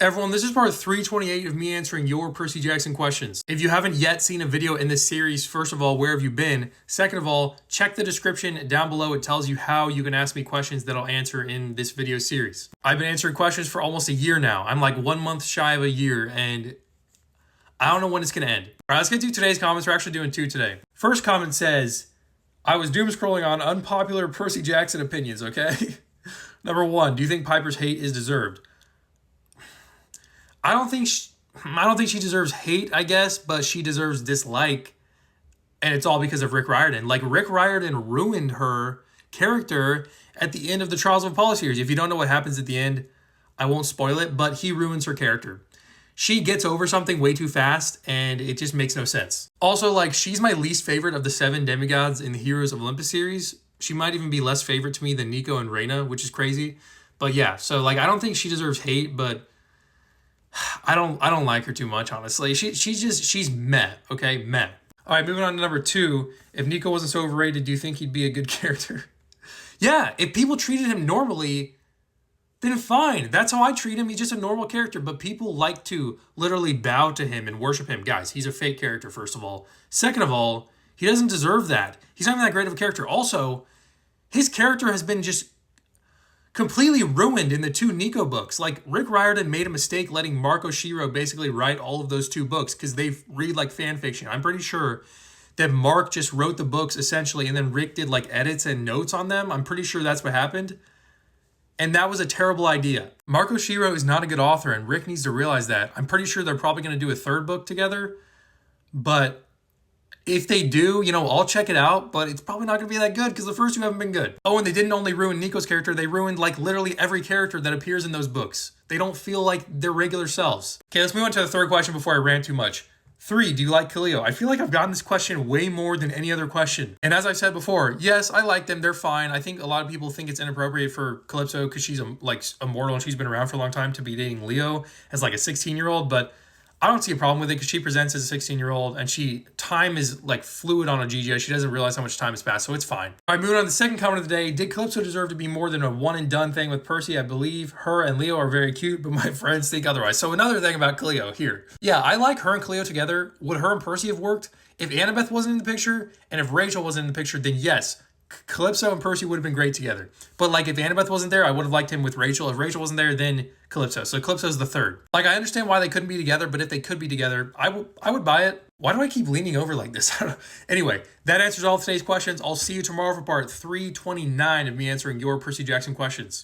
Everyone, this is part 328 of me answering your Percy Jackson questions. If you haven't yet seen a video in this series, first of all, where have you been? Second of all, check the description down below. It tells you how you can ask me questions that I'll answer in this video series. I've been answering questions for almost a year now. I'm like 1 month shy of a year, and I don't know when it's going to end. All right, let's get to today's comments. We're actually doing two today. First comment says, I was doom scrolling on unpopular Percy Jackson opinions, okay? Number one, do you think Piper's hate is deserved? I don't think she deserves hate, I guess, but she deserves dislike. And it's all because of Rick Riordan. Like, Rick Riordan ruined her character at the end of the Trials of Apollo series. If you don't know what happens at the end, I won't spoil it, but he ruins her character. She gets over something way too fast, and it just makes no sense. Also, like, she's my least favorite of the 7 demigods in the Heroes of Olympus series. She might even be less favorite to me than Nico and Reyna, which is crazy. But yeah, so like, I don't think she deserves hate, but I don't like her too much, honestly. She's meh, okay? Meh. All right, moving on to number 2. If Nico wasn't so overrated, do you think he'd be a good character? Yeah, if people treated him normally, then fine. That's how I treat him. He's just a normal character, but people like to literally bow to him and worship him. Guys, he's a fake character, first of all. Second of all, he doesn't deserve that. He's not even that great of a character. Also, his character has been just completely ruined in the 2 Nico books. Like, Rick Riordan made a mistake letting Marco Shiro basically write all of those 2 books because they read like fan fiction. I'm pretty sure that Mark just wrote the books essentially, and then Rick did like edits and notes on them. I'm pretty sure that's what happened. And that was a terrible idea. Marco Shiro is not a good author, and Rick needs to realize that. I'm pretty sure they're probably going to do a 3rd book together, but if they do, you know, I'll check it out, but it's probably not going to be that good because the first 2 haven't been good. Oh, and they didn't only ruin Nico's character, they ruined like literally every character that appears in those books. They don't feel like their regular selves. Okay, let's move on to the 3rd question before I rant too much. 3, do you like Cleo? I feel like I've gotten this question way more than any other question. And as I've said before, yes, I like them. They're fine. I think a lot of people think it's inappropriate for Calypso because she's like immortal and she's been around for a long time to be dating Leo as like a 16-year-old, but I don't see a problem with it because she presents as a 16-year-old and time is like fluid on a GGS. She doesn't realize how much time has passed, so it's fine. All right, moving on to the second comment of the day. Did Calypso deserve to be more than a one and done thing with Percy? I believe her and Leo are very cute, but my friends think otherwise. So another thing about Cleo here. Yeah, I like her and Cleo together. Would her and Percy have worked? If Annabeth wasn't in the picture and if Rachel wasn't in the picture, then yes, Calypso and Percy would have been great together. But like, if Annabeth wasn't there, I would have liked him with Rachel. If Rachel wasn't there, then Calypso. So Calypso's the 3rd. Like, I understand why they couldn't be together, but if they could be together, I would buy it. Why do I keep leaning over like this? Anyway, that answers all of today's questions. I'll see you tomorrow for part 329 of me answering your Percy Jackson questions.